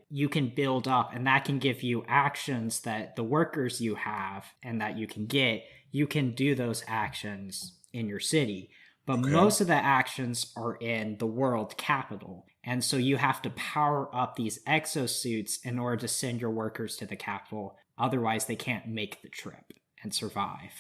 you can build up, and that can give you actions that the workers you have and that you can get, you can do those actions in your city. But most of the actions are in the world capital. And so you have to power up these exosuits in order to send your workers to the capital. Otherwise, they can't make the trip and survive.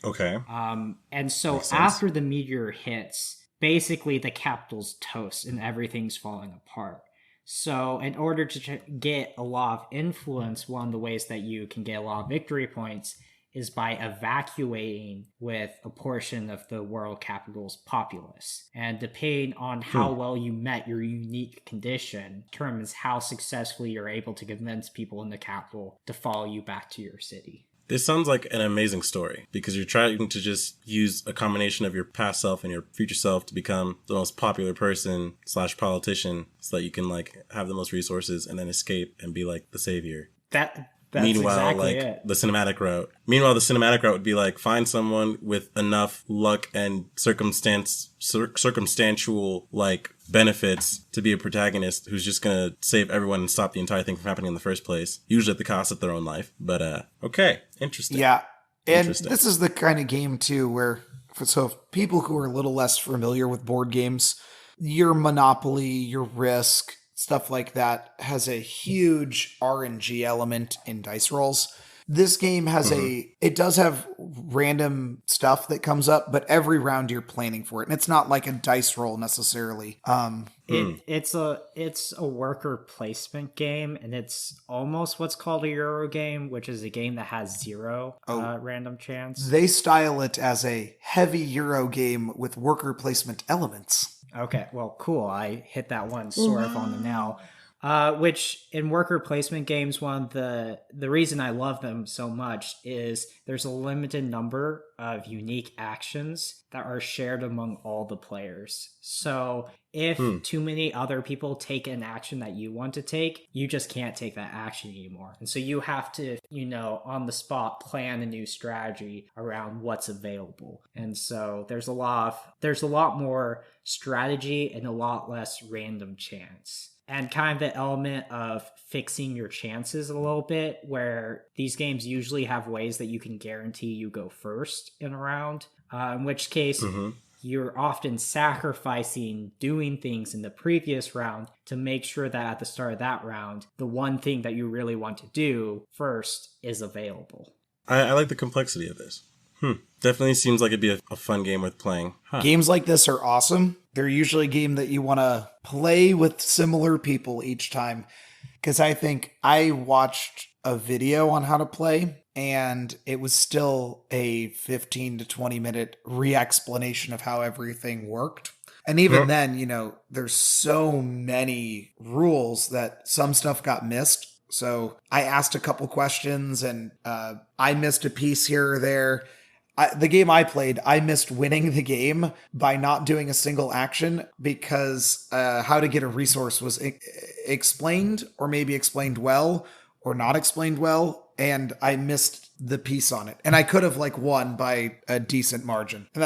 Okay. And so Makes sense. after the meteor hits, basically the capital's toast and everything's falling apart. So in order to get a lot of influence, one of the ways that you can get a lot of victory points is by evacuating with a portion of the world capital's populace. And depending on how well you met your unique condition determines how successfully you're able to convince people in the capital to follow you back to your city. This sounds like an amazing story because you're trying to just use a combination of your past self and your future self to become the most popular person / politician so that you can have the most resources and then escape and be the savior. That's Meanwhile, exactly it. the cinematic route would be find someone with enough luck and circumstantial benefits to be a protagonist who's just gonna save everyone and stop the entire thing from happening in the first place, usually at the cost of their own life. But okay, interesting. Yeah. And Interesting. this is the kind of game, too, where, so people who are a little less familiar with board games, your Monopoly, your Risk, stuff like that has a huge RNG element in dice rolls. This game has it does have random stuff that comes up, but every round you're planning for it. And it's not like a dice roll necessarily. It's a worker placement game, and it's almost what's called a Euro game, which is a game that has zero random chance. They style it as a heavy Euro game with worker placement elements. Okay, well, cool. I hit that one sort of on the nail. Which in worker placement games, one of the reason I love them so much is there's a limited number of unique actions that are shared among all the players. So if too many other people take an action that you want to take, you just can't take that action anymore. And so you have to, on the spot, plan a new strategy around what's available. And so there's a lot more strategy and a lot less random chance. And kind of the element of fixing your chances a little bit, where these games usually have ways that you can guarantee you go first in a round. In which case, you're often sacrificing doing things in the previous round to make sure that at the start of that round, the one thing that you really want to do first is available. I like the complexity of this. Definitely seems like it'd be a fun game worth playing. Games like this are awesome. They're usually a game that you want to play with similar people each time. Because I think I watched a video on how to play, and it was still a 15 to 20 minute re-explanation of how everything worked. And even then, you know, there's so many rules that some stuff got missed. So I asked a couple questions, and I missed a piece here or there. The game I played, I missed winning the game by not doing a single action because how to get a resource was explained, or maybe explained well or not explained well, and I missed the piece on it. And I could have won by a decent margin. And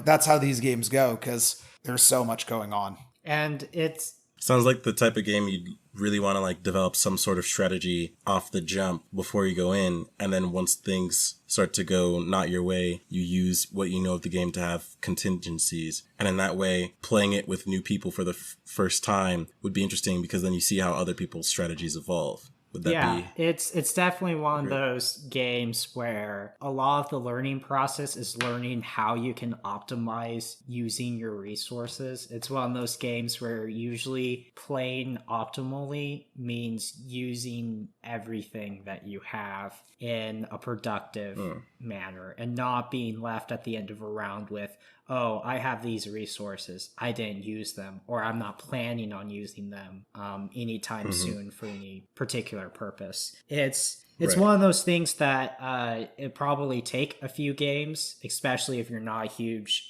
that's how these games go, because there's so much going on. And it's Sounds like the type of game you'd really want to develop some sort of strategy off the jump before you go in. And then once things start to go not your way, you use what you know of the game to have contingencies. And in that way, playing it with new people for the first time would be interesting, because then you see how other people's strategies evolve. Would that be? It's definitely one of those games where a lot of the learning process is learning how you can optimize using your resources. It's one of those games where usually playing optimally means using everything that you have in a productive manner, and not being left at the end of a round with, oh, I have these resources, I didn't use them, or I'm not planning on using them anytime soon for any particular purpose. It's one of those things that it probably take a few games, especially if you're not a huge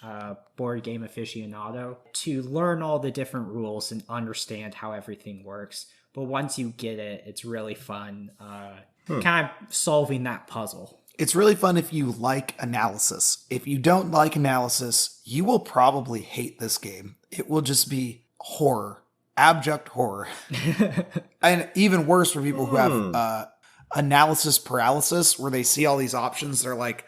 board game aficionado, to learn all the different rules and understand how everything works. But once you get it, it's really fun kind of solving that puzzle. It's really fun if you like analysis. If you don't like analysis, you will probably hate this game. It will just be horror, abject horror. And even worse for people who have analysis paralysis, where they see all these options. They're like,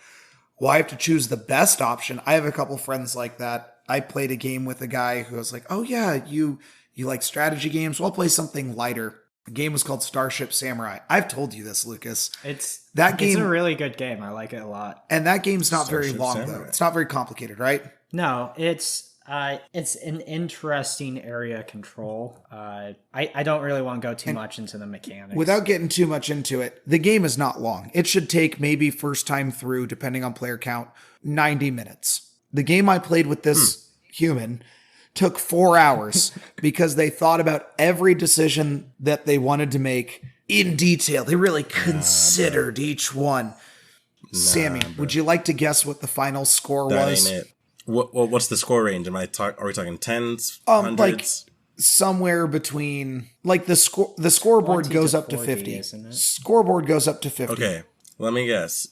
well, I have to choose the best option. I have a couple friends like that. I played a game with a guy who was like, oh yeah, you like strategy games? Well, I'll play something lighter. The game was called Starship Samurai. I've told you this, Lucas. It's a really good game. I like it a lot. And that game's not very long, Samurai. though. It's not very complicated, right? No, it's an interesting area of control. I don't really want to go too much into the mechanics. Without getting too much into it, the game is not long. It should take maybe first time through, depending on player count, 90 minutes. The game I played with this human took 4 hours because they thought about every decision that they wanted to make in detail. They really considered each one. Sammy, would you like to guess what the final score was? Ain't it. What's the score range? Are we talking tens, hundreds? Somewhere between the scoreboard 20 goes to up to 40, 50. isn't it? Scoreboard goes up to 50. Okay, let me guess.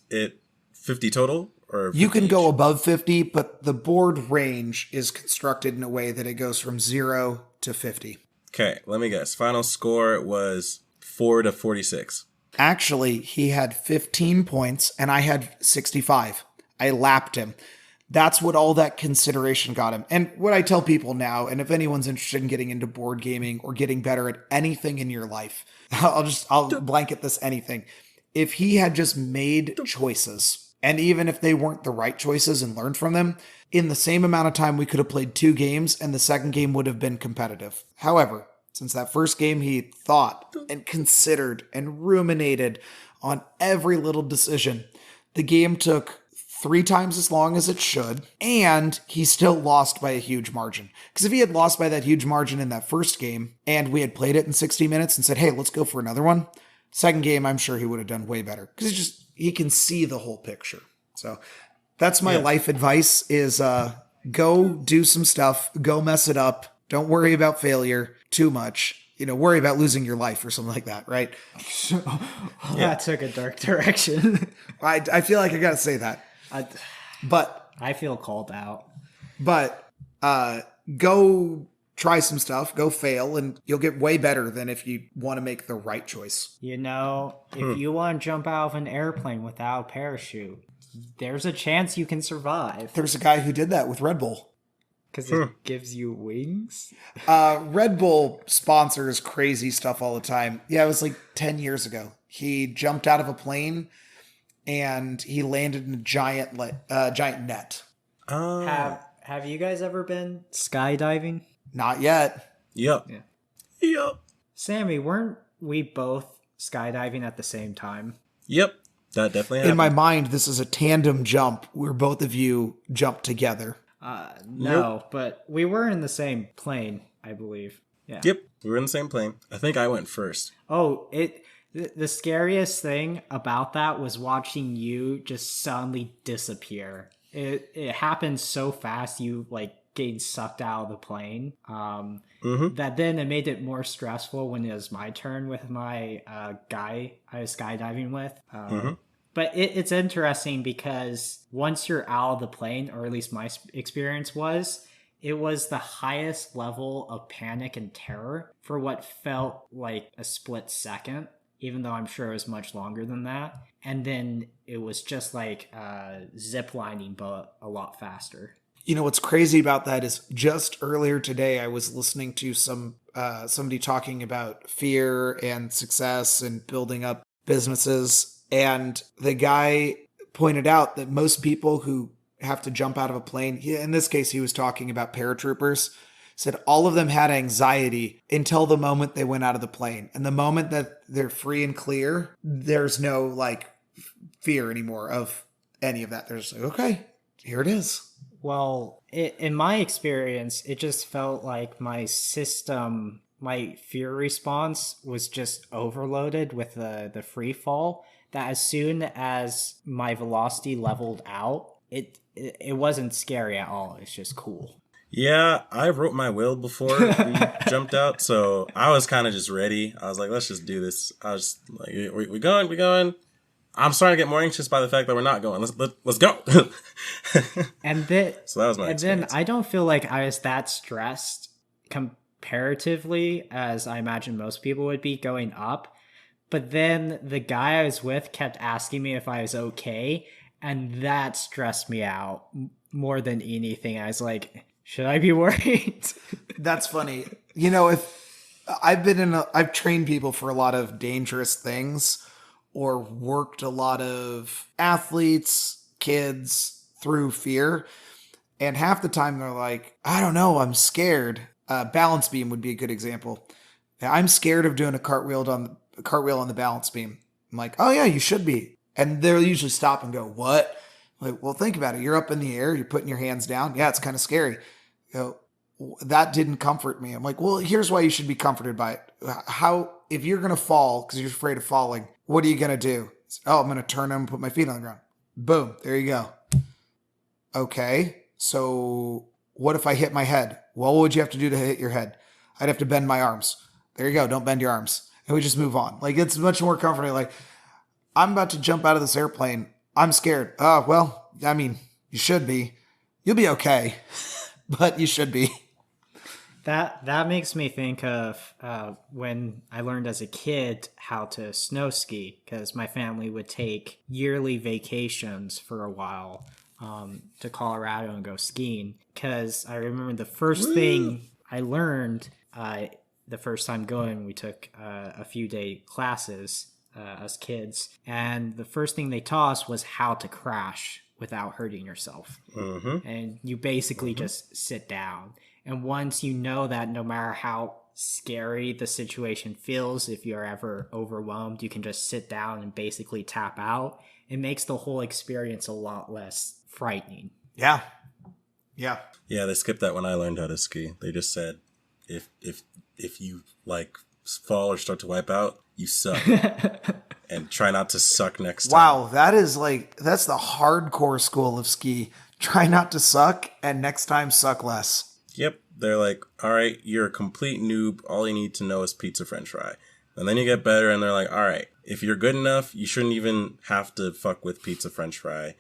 50 total? Or You can 50 go each? above 50, but the board range is constructed in a way that it goes from 0 to 50. Okay, let me guess. Final score was 4 to 46. Actually, he had 15 points and I had 65. I lapped him. That's what all that consideration got him. And what I tell people now, and if anyone's interested in getting into board gaming or getting better at anything in your life, I'll blanket this anything. If he had just made choices, and even if they weren't the right choices and learned from them, in the same amount of time, we could have played 2 games and the second game would have been competitive. However, since that first game, he thought and considered and ruminated on every little decision. The game took 3 times as long as it should, and he still lost by a huge margin. Because if he had lost by that huge margin in that first game, and we had played it in 60 minutes and said, hey, let's go for another one, second game, I'm sure he would have done way better. Because he can see the whole picture. So that's my life advice is go do some stuff, go mess it up. Don't worry about failure too much. Worry about losing your life or something like that, right? That took a dark direction. I feel like I got to say that. But I feel called out. But go try some stuff, go fail, and you'll get way better than if you want to make the right choice. If you want to jump out of an airplane without a parachute, there's a chance you can survive. There's a guy who did that with Red Bull. Because it gives you wings? Red Bull sponsors crazy stuff all the time. Yeah, it was like 10 years ago. He jumped out of a plane and he landed in a giant net. Have you guys ever been skydiving? Not yet. Yep. Yeah. Yep. Sammy, weren't we both skydiving at the same time? Yep. That definitely happened. In my mind, this is a tandem jump where both of you jump together. No, but we were in the same plane, I believe. Yeah. Yep. We were in the same plane. I think I went first. Oh, the scariest thing about that was watching you just suddenly disappear. It happened so fast, you like getting sucked out of the plane. That then it made it more stressful when it was my turn with my guy I was skydiving with. But it's interesting because once you're out of the plane, or at least my experience was, it was the highest level of panic and terror for what felt like a split second, even though I'm sure it was much longer than that. And then it was just like zip lining, but a lot faster. You know, what's crazy about that is just earlier today, I was listening to somebody talking about fear and success and building up businesses. And the guy pointed out that most people who have to jump out of a plane, in this case, he was talking about paratroopers, said all of them had anxiety until the moment they went out of the plane. And the moment that they're free and clear, there's no like fear anymore of any of that. They're just like, okay, here it is. Well, in my experience, it just felt like my system, my fear response was just overloaded with the free fall. That as soon as my velocity leveled out, it wasn't scary at all. It's just cool. Yeah, I wrote my will before we jumped out, so I was kind of just ready. I was like, let's just do this. I was like, we going. I'm starting to get more anxious by the fact that we're not going. Let's go. And then, so that was my experience. Then I don't feel like I was that stressed comparatively as I imagine most people would be going up. But then the guy I was with kept asking me if I was okay, and that stressed me out more than anything. I was like, should I be worried? That's funny. You know, if I've trained people for a lot of dangerous things or worked a lot of athletes, kids through fear. And half the time they're like, I don't know, I'm scared. Balance beam would be a good example. I'm scared of doing a cartwheel on the balance beam. I'm like, oh yeah, you should be. And they'll usually stop and go, what? I'm like, well, think about it. You're up in the air. You're putting your hands down. Yeah, it's kind of scary. You know, that didn't comfort me. I'm like, well, here's why you should be comforted by it. If you're going to fall because you're afraid of falling, what are you going to do? Oh, I'm going to turn and put my feet on the ground. Boom. There you go. Okay. So what if I hit my head? Well, what would you have to do to hit your head? I'd have to bend my arms. There you go. Don't bend your arms. And we just move on. Like, it's much more comforting. Like, I'm about to jump out of this airplane. I'm scared. Oh, well, I mean, you should be. You'll be okay. But you should be. That makes me think of when I learned as a kid how to snow ski, because my family would take yearly vacations for a while to Colorado and go skiing. Because I remember the first thing I learned the first time going, we took a few day classes as kids, and the first thing they taught us was how to crash without hurting yourself. And you basically just sit down. And once you know that no matter how scary the situation feels, if you're ever overwhelmed, you can just sit down and basically tap out. It makes the whole experience a lot less frightening. Yeah. Yeah, they skipped that when I learned how to ski. They just said, if you like fall or start to wipe out, you suck. And try not to suck next time. Wow, that's the hardcore school of ski. Try not to suck, and next time suck less. Yep. They're like, all right, you're a complete noob. All you need to know is pizza french fry. And then you get better, and they're like, all right, if you're good enough, you shouldn't even have to fuck with pizza french fry.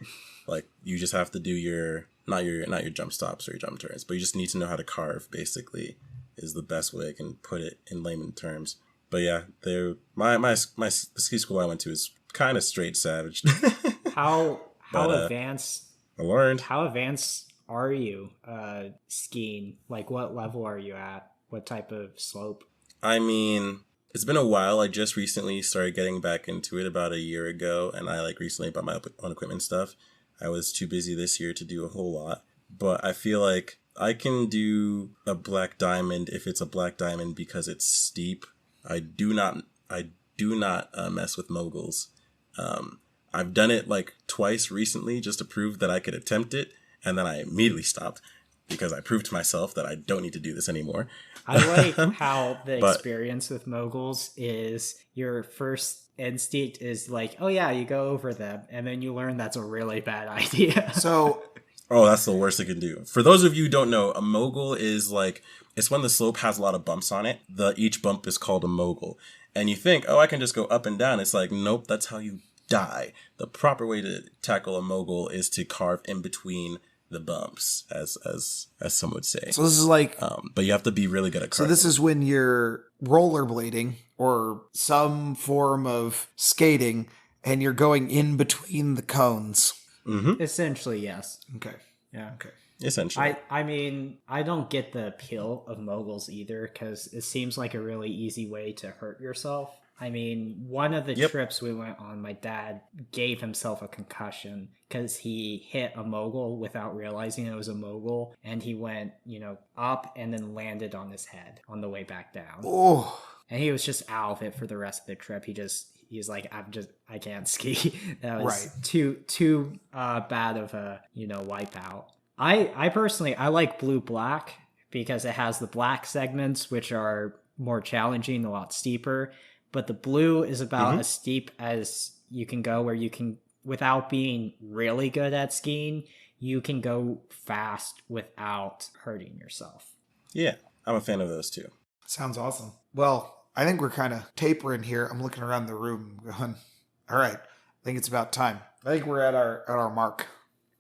Like, you just have to do your not your jump stops or your jump turns, but you just need to know how to carve, basically, is the best way I can put it in layman terms. But yeah, the ski school I went to is kind of straight savage. How advanced? I learned. How advanced are you skiing? Like, what level are you at? What type of slope? I mean, it's been a while. I just recently started getting back into it about a year ago, and I like recently bought my own equipment stuff. I was too busy this year to do a whole lot, but I feel like I can do a black diamond if it's a black diamond because it's steep. I do not mess with moguls. I've done it like twice recently just to prove that I could attempt it, and then I immediately stopped because I proved to myself that I don't need to do this anymore. I like how the experience with moguls is your first instinct is like, oh yeah, you go over them, and then you learn that's a really bad idea. So oh, that's the worst it can do. For those of you who don't know, a mogul is like, it's when the slope has a lot of bumps on it. Each bump is called a mogul. And you think, oh, I can just go up and down. It's like, nope, that's how you die. The proper way to tackle a mogul is to carve in between the bumps, as some would say. So this is like, but you have to be really good at carving. so this is when you're rollerblading or some form of skating, and you're going in between the cones. Mm-hmm. Essentially, yes. Okay. Yeah. Okay. Essentially. I mean, I don't get the appeal of moguls either because it seems like a really easy way to hurt yourself. I mean, one of the trips we went on, my dad gave himself a concussion because he hit a mogul without realizing it was a mogul, and he went, up and then landed on his head on the way back down. Oh. And he was just out of it for the rest of the trip. He's like, I can't ski. That was too bad of a, wipeout. I personally, I like blue black because it has the black segments, which are more challenging, a lot steeper. But the blue is about as steep as you can go, where you can, without being really good at skiing, you can go fast without hurting yourself. Yeah, I'm a fan of those too. Sounds awesome. Well, I think we're kind of tapering here. I'm looking around the room going, all right, I think it's about time. I think we're at our mark.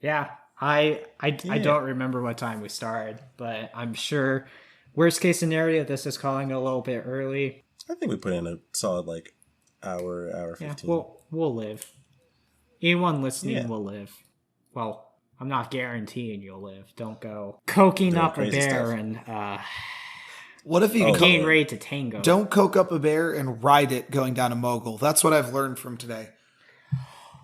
Yeah, I don't remember what time we started, but I'm sure worst case scenario, this is calling a little bit early. I think we put in a solid hour 15. Yeah, we'll live. Anyone listening will live. Well, I'm not guaranteeing you'll live. Don't go coking up a bear and what if you gain ready to tango? Don't coke up a bear and ride it going down a mogul. That's what I've learned from today.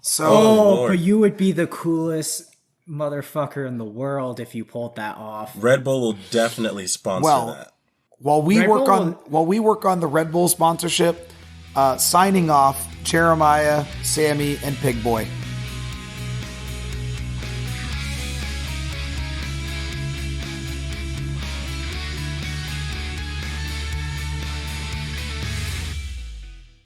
So, but you would be the coolest motherfucker in the world if you pulled that off. Red Bull will definitely sponsor that. While we work on the Red Bull sponsorship, signing off, Jeremiah, Sammy, and Pig Boy.